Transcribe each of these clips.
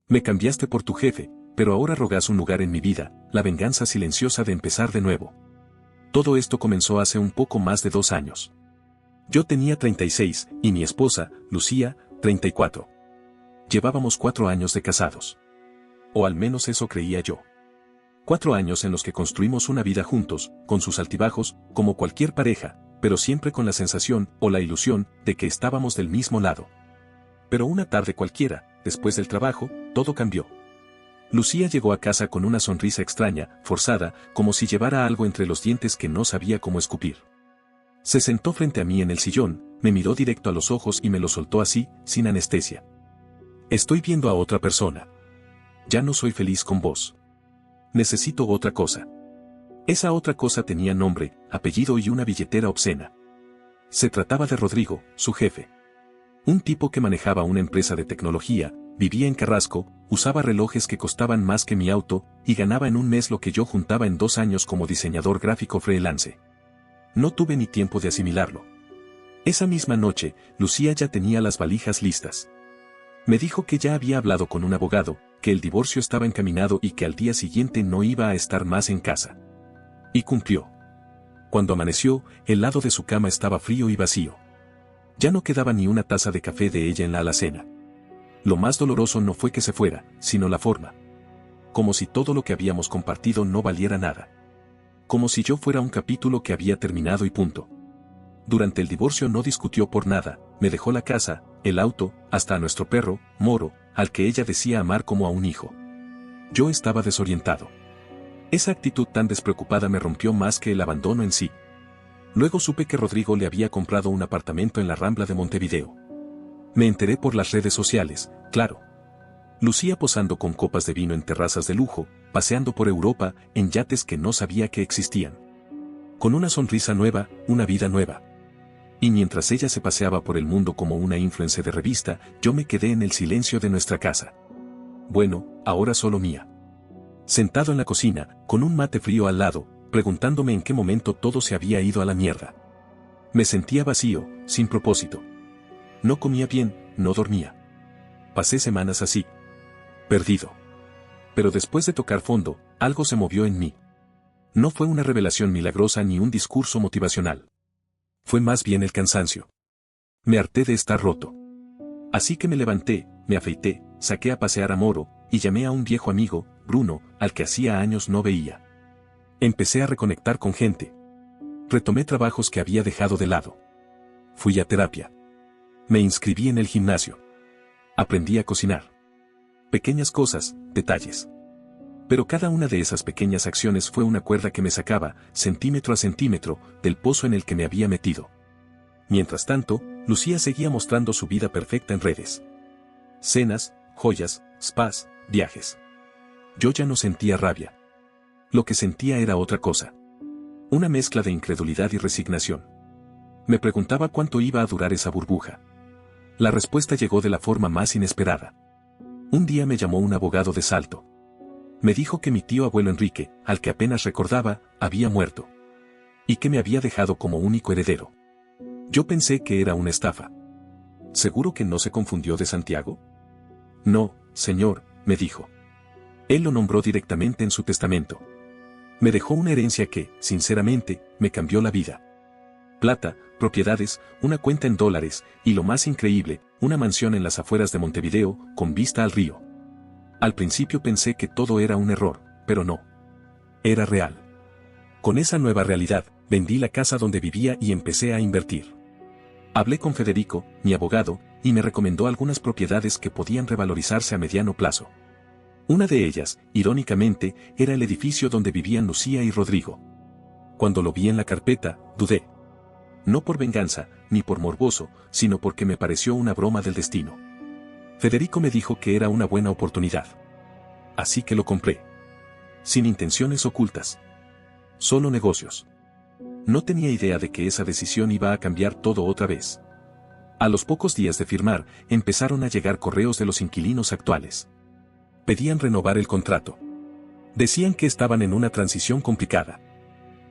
Me cambiaste por tu jefe, pero ahora rogas un lugar en mi vida, la venganza silenciosa de empezar de nuevo. Todo esto comenzó hace un poco más de 2 años. Yo tenía 36, y mi esposa, Lucía, 34. Llevábamos 4 años de casados. O al menos eso creía yo. 4 años en los que construimos una vida juntos, con sus altibajos, como cualquier pareja, pero siempre con la sensación o la ilusión de que estábamos del mismo lado. Pero una tarde cualquiera, después del trabajo, todo cambió. Lucía llegó a casa con una sonrisa extraña, forzada, como si llevara algo entre los dientes que no sabía cómo escupir. Se sentó frente a mí en el sillón, me miró directo a los ojos y me lo soltó así, sin anestesia. Estoy viendo a otra persona. Ya no soy feliz con vos. Necesito otra cosa. Esa otra cosa tenía nombre, apellido y una billetera obscena. Se trataba de Rodrigo, su jefe. Un tipo que manejaba una empresa de tecnología, vivía en Carrasco, usaba relojes que costaban más que mi auto, y ganaba en un mes lo que yo juntaba en 2 años como diseñador gráfico freelance. No tuve ni tiempo de asimilarlo. Esa misma noche, Lucía ya tenía las valijas listas. Me dijo que ya había hablado con un abogado, que el divorcio estaba encaminado y que al día siguiente no iba a estar más en casa. Y cumplió. Cuando amaneció, el lado de su cama estaba frío y vacío. Ya no quedaba ni una taza de café de ella en la alacena. Lo más doloroso no fue que se fuera, sino la forma. Como si todo lo que habíamos compartido no valiera nada. Como si yo fuera un capítulo que había terminado y punto. Durante el divorcio no discutió por nada, me dejó la casa, el auto, hasta a nuestro perro, Moro, al que ella decía amar como a un hijo. Yo estaba desorientado. Esa actitud tan despreocupada me rompió más que el abandono en sí. Luego supe que Rodrigo le había comprado un apartamento en la Rambla de Montevideo. Me enteré por las redes sociales, claro. Lucía posando con copas de vino en terrazas de lujo, paseando por Europa, en yates que no sabía que existían. Con una sonrisa nueva, una vida nueva. Y mientras ella se paseaba por el mundo como una influencer de revista, yo me quedé en el silencio de nuestra casa. Bueno, ahora solo mía. Sentado en la cocina, con un mate frío al lado, preguntándome en qué momento todo se había ido a la mierda. Me sentía vacío, sin propósito. No comía bien, no dormía. Pasé semanas así. Perdido. Pero después de tocar fondo, algo se movió en mí. No fue una revelación milagrosa ni un discurso motivacional. Fue más bien el cansancio. Me harté de estar roto. Así que me levanté, me afeité, saqué a pasear a Moro, y llamé a un viejo amigo, Bruno, al que hacía años no veía. Empecé a reconectar con gente. Retomé trabajos que había dejado de lado. Fui a terapia. Me inscribí en el gimnasio. Aprendí a cocinar. Pequeñas cosas, detalles. Pero cada una de esas pequeñas acciones fue una cuerda que me sacaba, centímetro a centímetro, del pozo en el que me había metido. Mientras tanto, Lucía seguía mostrando su vida perfecta en redes. Cenas, joyas, spas, viajes. Yo ya no sentía rabia. Lo que sentía era otra cosa. Una mezcla de incredulidad y resignación. Me preguntaba cuánto iba a durar esa burbuja. La respuesta llegó de la forma más inesperada. Un día me llamó un abogado de Salto. Me dijo que mi tío abuelo Enrique, al que apenas recordaba, había muerto. Y que me había dejado como único heredero. Yo pensé que era una estafa. ¿Seguro que no se confundió de Santiago? No, señor, me dijo. Él lo nombró directamente en su testamento. Me dejó una herencia que, sinceramente, me cambió la vida. Plata, propiedades, una cuenta en dólares, y lo más increíble, una mansión en las afueras de Montevideo, con vista al río. Al principio pensé que todo era un error, pero no. Era real. Con esa nueva realidad, vendí la casa donde vivía y empecé a invertir. Hablé con Federico, mi abogado, y me recomendó algunas propiedades que podían revalorizarse a mediano plazo. Una de ellas, irónicamente, era el edificio donde vivían Lucía y Rodrigo. Cuando lo vi en la carpeta, dudé. No por venganza, ni por morboso, sino porque me pareció una broma del destino. Federico me dijo que era una buena oportunidad. Así que lo compré. Sin intenciones ocultas. Solo negocios. No tenía idea de que esa decisión iba a cambiar todo otra vez. A los pocos días de firmar, empezaron a llegar correos de los inquilinos actuales. Pedían renovar el contrato. Decían que estaban en una transición complicada.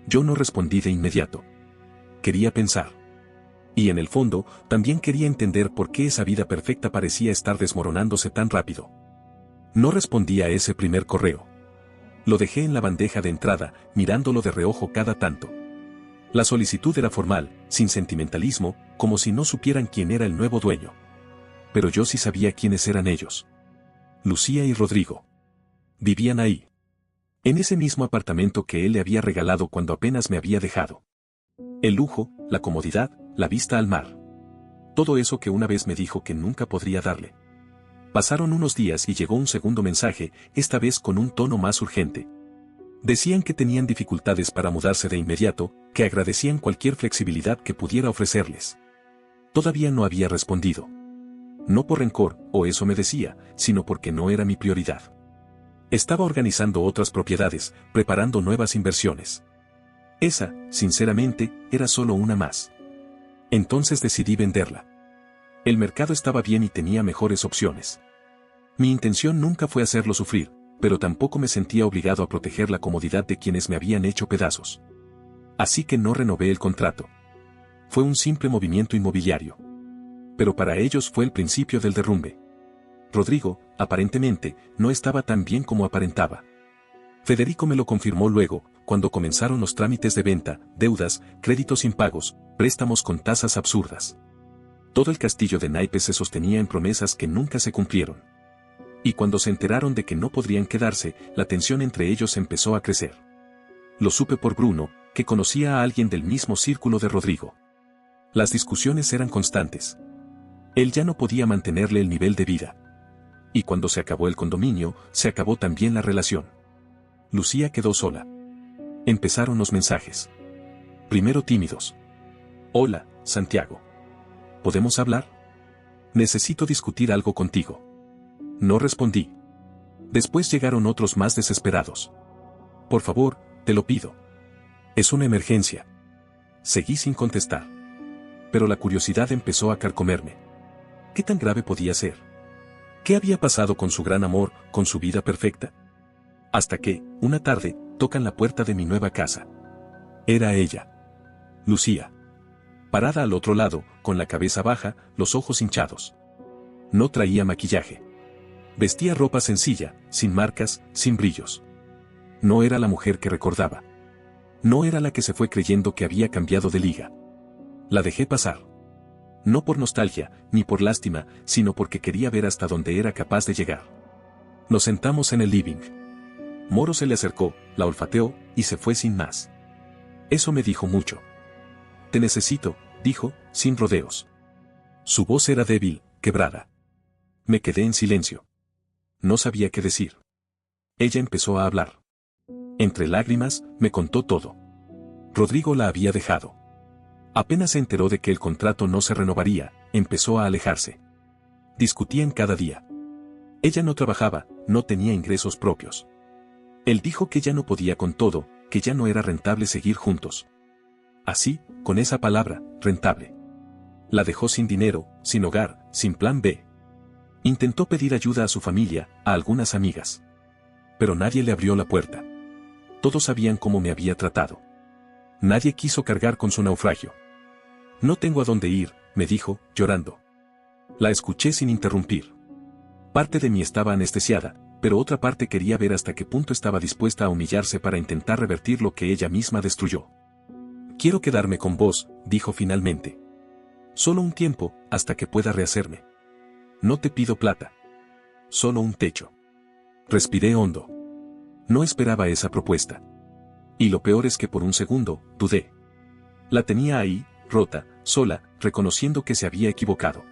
Yo no respondí de inmediato. Quería pensar. Y en el fondo, también quería entender por qué esa vida perfecta parecía estar desmoronándose tan rápido. No respondí a ese primer correo. Lo dejé en la bandeja de entrada, mirándolo de reojo cada tanto. La solicitud era formal, sin sentimentalismo, como si no supieran quién era el nuevo dueño. Pero yo sí sabía quiénes eran ellos. Lucía y Rodrigo. Vivían ahí. En ese mismo apartamento que él le había regalado cuando apenas me había dejado. El lujo, la comodidad, la vista al mar. Todo eso que una vez me dijo que nunca podría darle. Pasaron unos días y llegó un segundo mensaje, esta vez con un tono más urgente. Decían que tenían dificultades para mudarse de inmediato, que agradecían cualquier flexibilidad que pudiera ofrecerles. Todavía no había respondido. No por rencor, o eso me decía, sino porque no era mi prioridad. Estaba organizando otras propiedades, preparando nuevas inversiones. Esa, sinceramente, era solo una más. Entonces decidí venderla. El mercado estaba bien y tenía mejores opciones. Mi intención nunca fue hacerlo sufrir, pero tampoco me sentía obligado a proteger la comodidad de quienes me habían hecho pedazos. Así que no renové el contrato. Fue un simple movimiento inmobiliario. Pero para ellos fue el principio del derrumbe. Rodrigo, aparentemente, no estaba tan bien como aparentaba. Federico me lo confirmó luego, cuando comenzaron los trámites de venta, deudas, créditos impagos, préstamos con tasas absurdas. Todo el castillo de naipes se sostenía en promesas que nunca se cumplieron. Y cuando se enteraron de que no podrían quedarse, la tensión entre ellos empezó a crecer. Lo supe por Bruno, que conocía a alguien del mismo círculo de Rodrigo. Las discusiones eran constantes. Él ya no podía mantenerle el nivel de vida. Y cuando se acabó el condominio, se acabó también la relación. Lucía quedó sola. Empezaron los mensajes. Primero tímidos. Hola, Santiago. ¿Podemos hablar? Necesito discutir algo contigo. No respondí. Después llegaron otros más desesperados. Por favor, te lo pido. Es una emergencia. Seguí sin contestar. Pero la curiosidad empezó a carcomerme. ¿Qué tan grave podía ser? ¿Qué había pasado con su gran amor, con su vida perfecta? Hasta que, una tarde, tocan la puerta de mi nueva casa. Era ella. Lucía. Parada al otro lado, con la cabeza baja, los ojos hinchados. No traía maquillaje. Vestía ropa sencilla, sin marcas, sin brillos. No era la mujer que recordaba. No era la que se fue creyendo que había cambiado de liga. La dejé pasar. No por nostalgia, ni por lástima, sino porque quería ver hasta dónde era capaz de llegar. Nos sentamos en el living. Moro se le acercó, la olfateó, y se fue sin más. Eso me dijo mucho. Te necesito, dijo, sin rodeos. Su voz era débil, quebrada. Me quedé en silencio. No sabía qué decir. Ella empezó a hablar. Entre lágrimas, me contó todo. Rodrigo la había dejado. Apenas se enteró de que el contrato no se renovaría, empezó a alejarse. Discutían cada día. Ella no trabajaba, no tenía ingresos propios. Él dijo que ya no podía con todo, que ya no era rentable seguir juntos. Así, con esa palabra, rentable. La dejó sin dinero, sin hogar, sin plan B. Intentó pedir ayuda a su familia, a algunas amigas. Pero nadie le abrió la puerta. Todos sabían cómo me había tratado. Nadie quiso cargar con su naufragio. No tengo a dónde ir, me dijo, llorando. La escuché sin interrumpir. Parte de mí estaba anestesiada, pero otra parte quería ver hasta qué punto estaba dispuesta a humillarse para intentar revertir lo que ella misma destruyó. Quiero quedarme con vos, dijo finalmente. Solo un tiempo, hasta que pueda rehacerme. No te pido plata. Solo un techo. Respiré hondo. No esperaba esa propuesta. Y lo peor es que por un segundo, dudé. La tenía ahí, rota, sola, reconociendo que se había equivocado.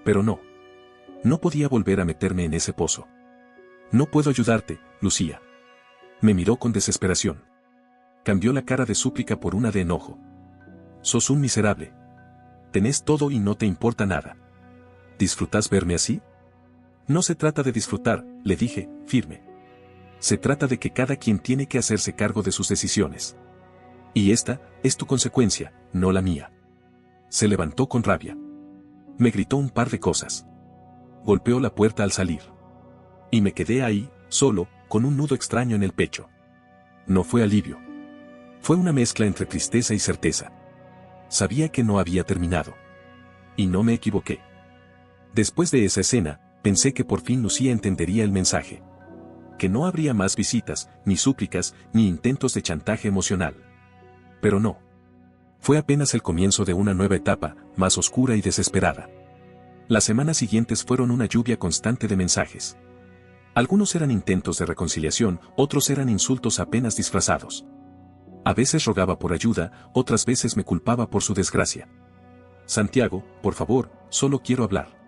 Pero no. No podía volver a meterme en ese pozo. No puedo ayudarte, Lucía. Me miró con desesperación. Cambió la cara de súplica por una de enojo. Sos un miserable. Tenés todo y no te importa nada. ¿Disfrutás verme así? No se trata de disfrutar, le dije, firme. Se trata de que cada quien tiene que hacerse cargo de sus decisiones. Y esta es tu consecuencia, no la mía. Se levantó con rabia. Me gritó un par de cosas. Golpeó la puerta al salir. Y me quedé ahí, solo, con un nudo extraño en el pecho. No fue alivio. Fue una mezcla entre tristeza y certeza. Sabía que no había terminado. Y no me equivoqué. Después de esa escena, Pensé que por fin Lucía entendería el mensaje. Que no habría más visitas, ni súplicas, ni intentos de chantaje emocional. Pero no. Fue apenas el comienzo de una nueva etapa, más oscura y desesperada. Las semanas siguientes fueron una lluvia constante de mensajes. Algunos eran intentos de reconciliación, otros eran insultos apenas disfrazados. A veces rogaba por ayuda, otras veces me culpaba por su desgracia. Santiago, por favor, solo quiero hablar.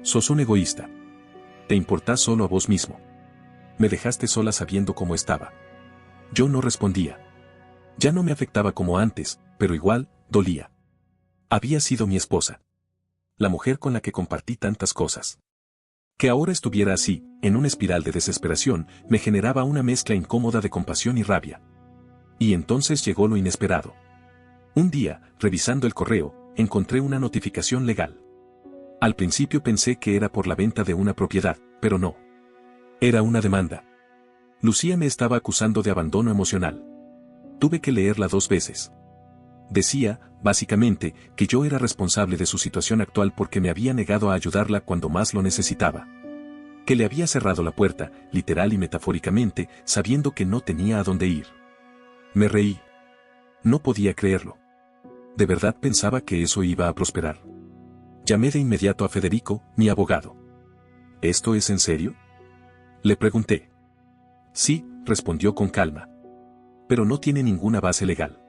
Sos un egoísta. Te importás solo a vos mismo. Me dejaste sola sabiendo cómo estaba. Yo no respondía. Ya no me afectaba como antes, pero igual, dolía. Había sido mi esposa. La mujer con la que compartí tantas cosas. Que ahora estuviera así, en una espiral de desesperación, me generaba una mezcla incómoda de compasión y rabia. Y entonces llegó lo inesperado. Un día, revisando el correo, encontré una notificación legal. Al principio pensé que era por la venta de una propiedad, pero no. Era una demanda. Lucía me estaba acusando de abandono emocional. Tuve que leerla 2 veces. Decía, básicamente, que yo era responsable de su situación actual porque me había negado a ayudarla cuando más lo necesitaba. Que le había cerrado la puerta, literal y metafóricamente, sabiendo que no tenía a dónde ir. Me reí. No podía creerlo. ¿De verdad pensaba que eso iba a prosperar? Llamé de inmediato a Federico, mi abogado. ¿Esto es en serio?, le pregunté. Sí, respondió con calma. Pero no tiene ninguna base legal.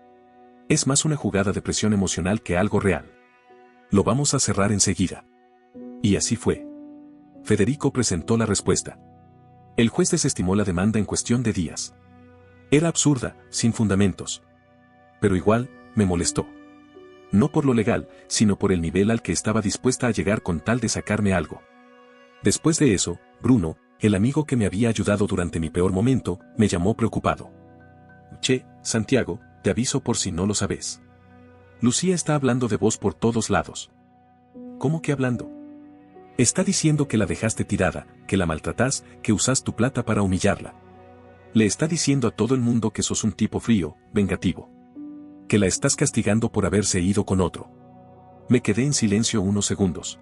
Es más una jugada de presión emocional que algo real. Lo vamos a cerrar enseguida. Y así fue. Federico presentó la respuesta. El juez desestimó la demanda en cuestión de días. Era absurda, sin fundamentos. Pero igual, me molestó. No por lo legal, sino por el nivel al que estaba dispuesta a llegar con tal de sacarme algo. Después de eso, Bruno, el amigo que me había ayudado durante mi peor momento, me llamó preocupado. Che, Santiago, te aviso por si no lo sabes. Lucía está hablando de vos por todos lados. ¿Cómo que hablando? Está diciendo que la dejaste tirada, que la maltratás, que usás tu plata para humillarla. Le está diciendo a todo el mundo que sos un tipo frío, vengativo. Que la estás castigando por haberse ido con otro. Me quedé en silencio unos segundos.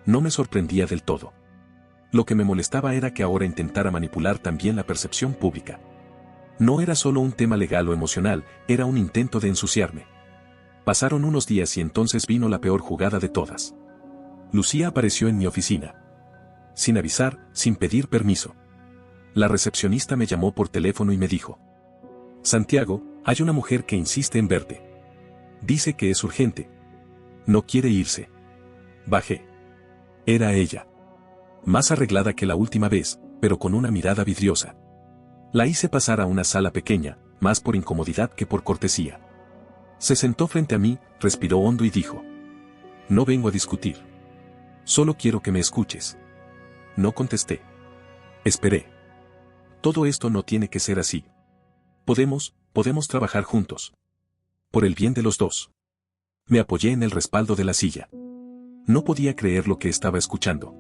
No me sorprendía del todo. Lo que me molestaba era que ahora intentara manipular también la percepción pública. No era solo un tema legal o emocional, era un intento de ensuciarme. Pasaron unos días y entonces vino la peor jugada de todas. Lucía apareció en mi oficina. Sin avisar, sin pedir permiso. La recepcionista me llamó por teléfono y me dijo: Santiago, hay una mujer que insiste en verte. Dice que es urgente. No quiere irse. Bajé. Era ella. Más arreglada que la última vez, pero con una mirada vidriosa. La hice pasar a una sala pequeña, más por incomodidad que por cortesía. Se sentó frente a mí, respiró hondo y dijo: No vengo a discutir. Solo quiero que me escuches. No contesté. Esperé. Todo esto no tiene que ser así. Podemos trabajar juntos. Por el bien de los dos. Me apoyé en el respaldo de la silla. No podía creer lo que estaba escuchando.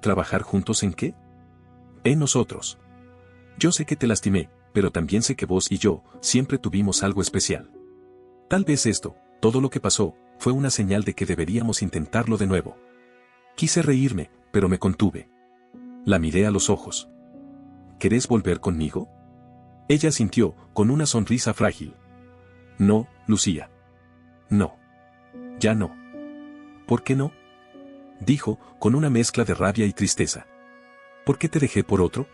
¿Trabajar juntos en qué? En nosotros. Yo sé que te lastimé, pero también sé que vos y yo siempre tuvimos algo especial. Tal vez esto, todo lo que pasó, fue una señal de que deberíamos intentarlo de nuevo. Quise reírme, pero me contuve. La miré a los ojos. ¿Querés volver conmigo? Ella asintió, con una sonrisa frágil. No, Lucía. No. Ya no. ¿Por qué no?, dijo, con una mezcla de rabia y tristeza. ¿Por qué te dejé por otro?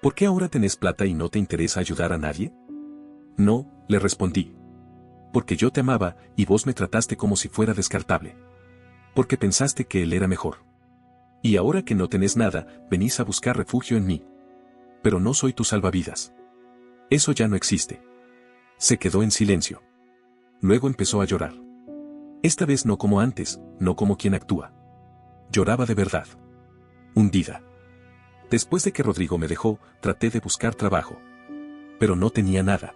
¿Por qué ahora tenés plata y no te interesa ayudar a nadie? No, le respondí. Porque yo te amaba, y vos me trataste como si fuera descartable. Porque pensaste que él era mejor. Y ahora que no tenés nada, venís a buscar refugio en mí. Pero no soy tu salvavidas. Eso ya no existe. Se quedó en silencio. Luego empezó a llorar. Esta vez no como antes, no como quien actúa. Lloraba de verdad. Hundida. Después de que Rodrigo me dejó, traté de buscar trabajo. Pero no tenía nada.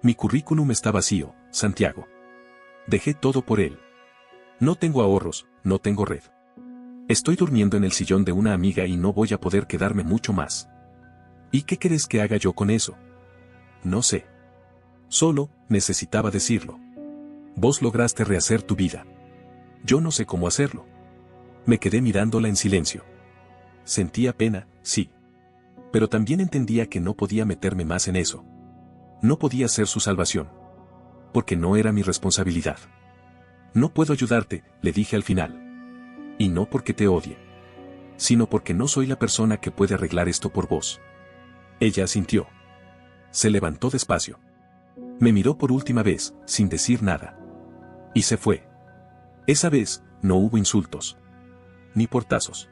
Mi currículum está vacío, Santiago. Dejé todo por él. No tengo ahorros, no tengo red. Estoy durmiendo en el sillón de una amiga y no voy a poder quedarme mucho más. ¿Y qué querés que haga yo con eso? No sé. Solo, necesitaba decirlo. Vos lograste rehacer tu vida. Yo no sé cómo hacerlo. Me quedé mirándola en silencio. Sentía pena, sí. Pero también entendía que no podía meterme más en eso. No podía ser su salvación. Porque no era mi responsabilidad. No puedo ayudarte, le dije al final. Y no porque te odie. Sino porque no soy la persona que puede arreglar esto por vos. Ella asintió. Se levantó despacio. Me miró por última vez, sin decir nada. Y se fue. Esa vez, no hubo insultos. Ni portazos.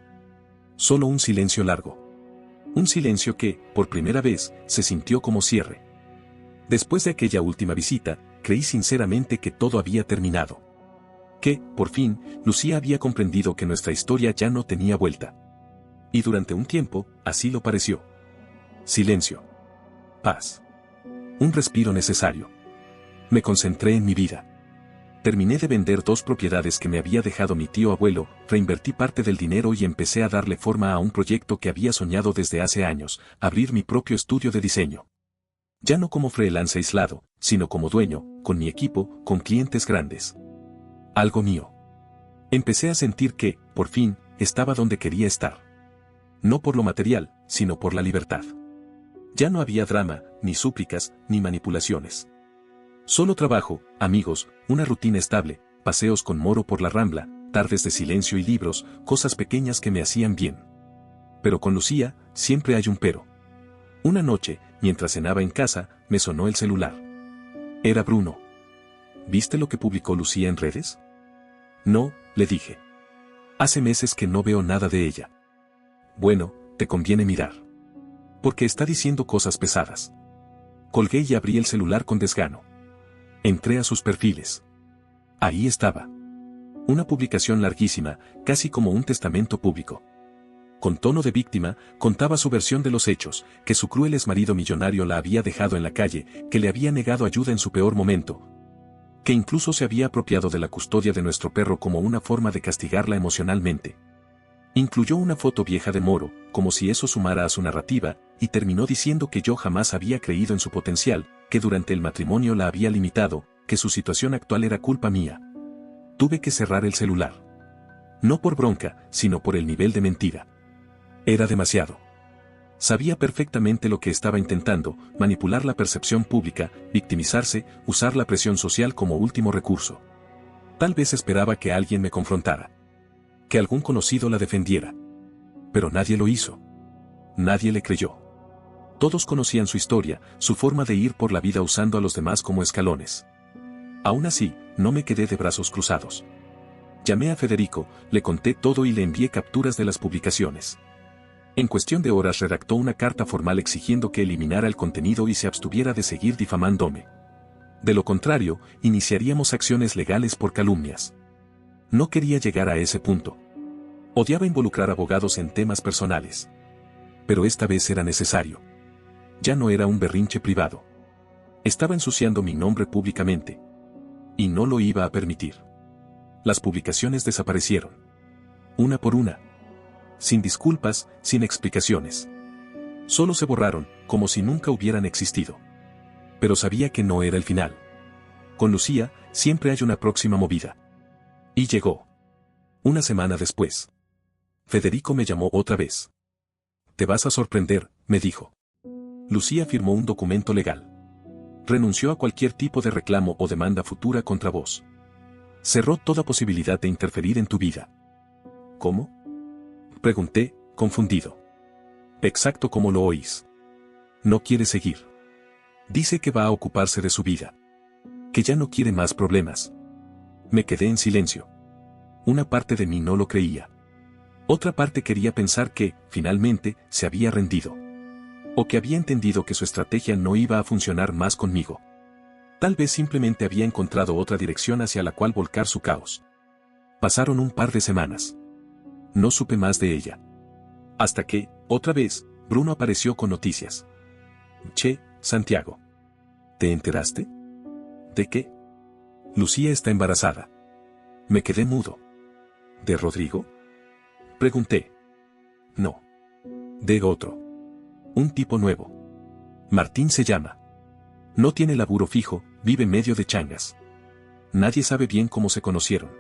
Solo un silencio largo. Un silencio que, por primera vez, se sintió como cierre. Después de aquella última visita, creí sinceramente que todo había terminado. Que, por fin, Lucía había comprendido que nuestra historia ya no tenía vuelta. Y durante un tiempo, así lo pareció. Silencio. Paz. Un respiro necesario. Me concentré en mi vida. Terminé de vender 2 propiedades que me había dejado mi tío abuelo, reinvertí parte del dinero y empecé a darle forma a un proyecto que había soñado desde hace años, abrir mi propio estudio de diseño. Ya no como freelance aislado, sino como dueño, con mi equipo, con clientes grandes. Algo mío. Empecé a sentir que, por fin, estaba donde quería estar. No por lo material, sino por la libertad. Ya no había drama, ni súplicas, ni manipulaciones. Solo trabajo, amigos, una rutina estable, paseos con Moro por la Rambla, tardes de silencio y libros, cosas pequeñas que me hacían bien. Pero con Lucía, siempre hay un pero. Una noche, mientras cenaba en casa, me sonó el celular. Era Bruno. ¿Viste lo que publicó Lucía en redes? No, le dije. Hace meses que no veo nada de ella. Bueno, te conviene mirar. Porque está diciendo cosas pesadas. Colgué y abrí el celular con desgano. Entré a sus perfiles. Ahí estaba. Una publicación larguísima, casi como un testamento público. Con tono de víctima, contaba su versión de los hechos, que su cruel exmarido millonario la había dejado en la calle, que le había negado ayuda en su peor momento, que incluso se había apropiado de la custodia de nuestro perro como una forma de castigarla emocionalmente. Incluyó una foto vieja de Moro, como si eso sumara a su narrativa, y terminó diciendo que yo jamás había creído en su potencial, que durante el matrimonio la había limitado, que su situación actual era culpa mía. Tuve que cerrar el celular. No por bronca, sino por el nivel de mentira. Era demasiado. Sabía perfectamente lo que estaba intentando, manipular la percepción pública, victimizarse, usar la presión social como último recurso. Tal vez esperaba que alguien me confrontara. Que algún conocido la defendiera. Pero nadie lo hizo. Nadie le creyó. Todos conocían su historia, su forma de ir por la vida usando a los demás como escalones. Aún así, no me quedé de brazos cruzados. Llamé a Federico, le conté todo y le envié capturas de las publicaciones. En cuestión de horas redactó una carta formal exigiendo que eliminara el contenido y se abstuviera de seguir difamándome. De lo contrario, iniciaríamos acciones legales por calumnias. No quería llegar a ese punto. Odiaba involucrar abogados en temas personales. Pero esta vez era necesario. Ya no era un berrinche privado. Estaba ensuciando mi nombre públicamente. Y no lo iba a permitir. Las publicaciones desaparecieron. Una por una. Sin disculpas, sin explicaciones. Solo se borraron, como si nunca hubieran existido. Pero sabía que no era el final. Con Lucía, siempre hay una próxima movida. Y llegó. Una semana después. Federico me llamó otra vez. Te vas a sorprender, me dijo. Lucía firmó un documento legal. Renunció a cualquier tipo de reclamo o demanda futura contra vos. Cerró toda posibilidad de interferir en tu vida. ¿Cómo? Pregunté, confundido. Exacto como lo oís. No quiere seguir. Dice que va a ocuparse de su vida. Que ya no quiere más problemas. Me quedé en silencio. Una parte de mí no lo creía. Otra parte quería pensar que, finalmente, se había rendido. O que había entendido que su estrategia no iba a funcionar más conmigo. Tal vez simplemente había encontrado otra dirección hacia la cual volcar su caos. Pasaron un par de semanas. No supe más de ella. Hasta que, otra vez, Bruno apareció con noticias. Che, Santiago. ¿Te enteraste? ¿De qué? Lucía está embarazada. Me quedé mudo. ¿De Rodrigo? Pregunté. No. De otro. Un tipo nuevo. Martín se llama. No tiene laburo fijo, vive medio de changas. Nadie sabe bien cómo se conocieron.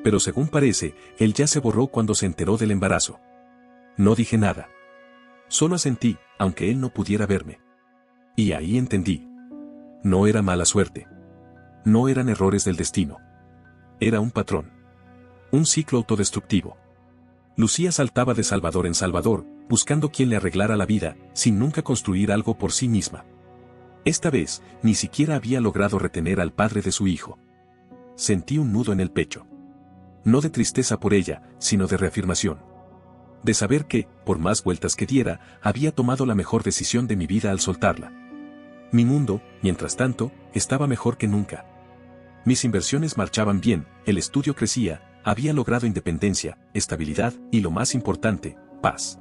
Pero según parece, él ya se borró cuando se enteró del embarazo. No dije nada. Solo asentí, aunque él no pudiera verme. Y ahí entendí. No era mala suerte. No eran errores del destino. Era un patrón. Un ciclo autodestructivo. Lucía saltaba de Salvador en Salvador, buscando quien le arreglara la vida, sin nunca construir algo por sí misma. Esta vez, ni siquiera había logrado retener al padre de su hijo. Sentí un nudo en el pecho. No de tristeza por ella, sino de reafirmación. De saber que, por más vueltas que diera, había tomado la mejor decisión de mi vida al soltarla. Mi mundo, mientras tanto, estaba mejor que nunca. Mis inversiones marchaban bien, el estudio crecía, había logrado independencia, estabilidad y, lo más importante, paz.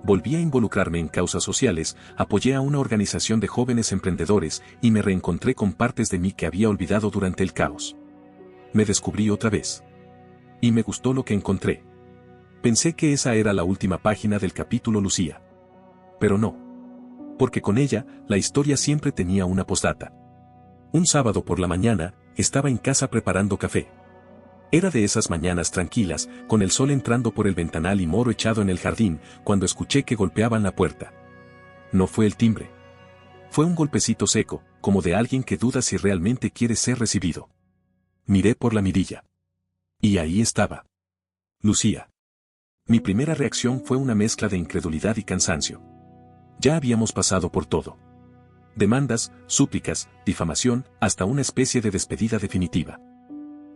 Volví a involucrarme en causas sociales, apoyé a una organización de jóvenes emprendedores y me reencontré con partes de mí que había olvidado durante el caos. Me descubrí otra vez. Y me gustó lo que encontré. Pensé que esa era la última página del capítulo Lucía. Pero no. Porque con ella, la historia siempre tenía una postdata. Un sábado por la mañana, estaba en casa preparando café. Era de esas mañanas tranquilas, con el sol entrando por el ventanal y Moro echado en el jardín, cuando escuché que golpeaban la puerta. No fue el timbre. Fue un golpecito seco, como de alguien que duda si realmente quiere ser recibido. Miré por la mirilla. Y ahí estaba. Lucía. Mi primera reacción fue una mezcla de incredulidad y cansancio. Ya habíamos pasado por todo. Demandas, súplicas, difamación, hasta una especie de despedida definitiva.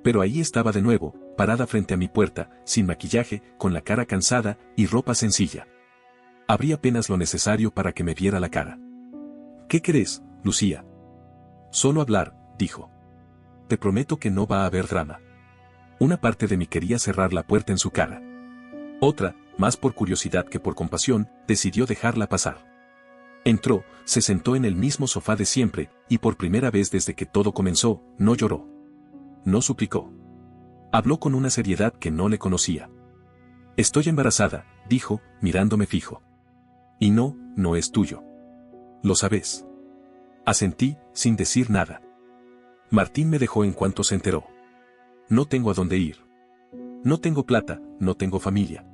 Pero ahí estaba de nuevo, parada frente a mi puerta, sin maquillaje, con la cara cansada y ropa sencilla. Abrí apenas lo necesario para que me viera la cara. ¿Qué querés, Lucía? Solo hablar, dijo. Te prometo que no va a haber drama. Una parte de mí quería cerrar la puerta en su cara. Otra, más por curiosidad que por compasión, decidió dejarla pasar. Entró, se sentó en el mismo sofá de siempre, y por primera vez desde que todo comenzó, no lloró. No suplicó. Habló con una seriedad que no le conocía. Estoy embarazada, dijo, mirándome fijo. Y no, no es tuyo. Lo sabes. Asentí, sin decir nada. Martín me dejó en cuanto se enteró. No tengo a dónde ir. No tengo plata, no tengo familia.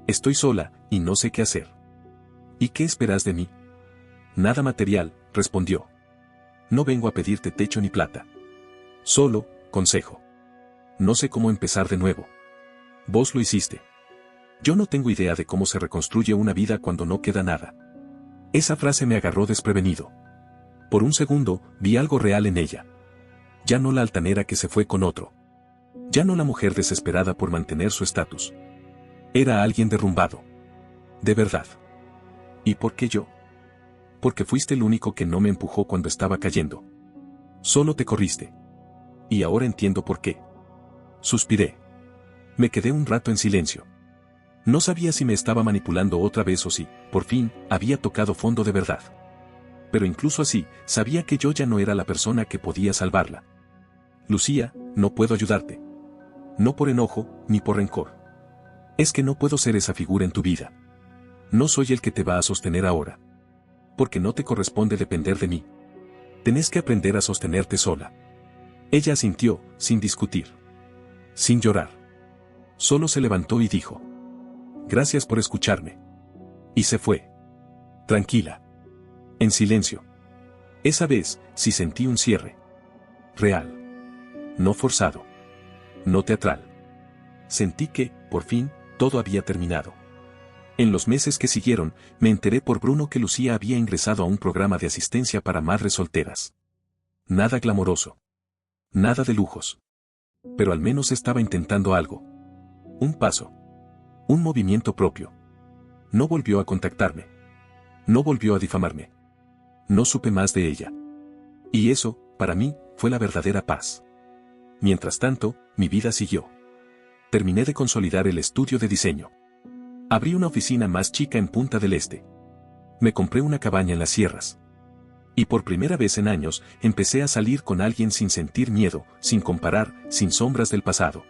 Estoy sola, y no sé qué hacer. ¿Y qué esperas de mí? Nada material, respondió. No vengo a pedirte techo ni plata. Solo, consejo. No sé cómo empezar de nuevo. Vos lo hiciste. Yo no tengo idea de cómo se reconstruye una vida cuando no queda nada. Esa frase me agarró desprevenido. Por un segundo, vi algo real en ella. Ya no la altanera que se fue con otro. Ya no la mujer desesperada por mantener su estatus. Era alguien derrumbado. De verdad. ¿Y por qué yo? Porque fuiste el único que no me empujó cuando estaba cayendo. Solo te corriste. Y ahora entiendo por qué. Suspiré. Me quedé un rato en silencio. No sabía si me estaba manipulando otra vez o si, por fin, había tocado fondo de verdad. Pero incluso así, sabía que yo ya no era la persona que podía salvarla. Lucía, no puedo ayudarte. No por enojo, ni por rencor. Es que no puedo ser esa figura en tu vida. No soy el que te va a sostener ahora. Porque no te corresponde depender de mí. Tenés que aprender a sostenerte sola. Ella asintió, sin discutir. Sin llorar. Solo se levantó y dijo: gracias por escucharme. Y se fue. Tranquila. En silencio. Esa vez, sí sentí un cierre. Real. No forzado. No teatral. Sentí que, por fin, todo había terminado. En los meses que siguieron, me enteré por Bruno que Lucía había ingresado a un programa de asistencia para madres solteras. Nada glamoroso. Nada de lujos. Pero al menos estaba intentando algo. Un paso. Un movimiento propio. No volvió a contactarme. No volvió a difamarme. No supe más de ella. Y eso, para mí, fue la verdadera paz. Mientras tanto, mi vida siguió. Terminé de consolidar el estudio de diseño. Abrí una oficina más chica en Punta del Este. Me compré una cabaña en las sierras. Y por primera vez en años, empecé a salir con alguien sin sentir miedo, sin comparar, sin sombras del pasado.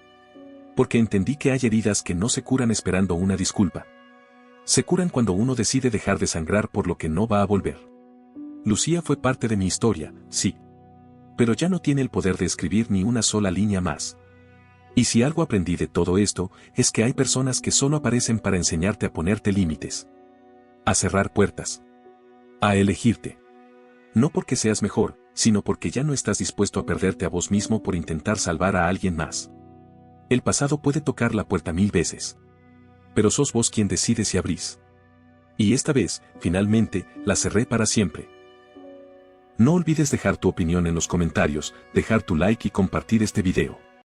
Porque entendí que hay heridas que no se curan esperando una disculpa. Se curan cuando uno decide dejar de sangrar por lo que no va a volver. Lucía fue parte de mi historia, sí. Pero ya no tiene el poder de escribir ni una sola línea más. Y si algo aprendí de todo esto, es que hay personas que solo aparecen para enseñarte a ponerte límites, a cerrar puertas, a elegirte. No porque seas mejor, sino porque ya no estás dispuesto a perderte a vos mismo por intentar salvar a alguien más. El pasado puede tocar la puerta 1000 veces, pero sos vos quien decide si abrís. Y esta vez, finalmente, la cerré para siempre. No olvides dejar tu opinión en los comentarios, dejar tu like y compartir este video.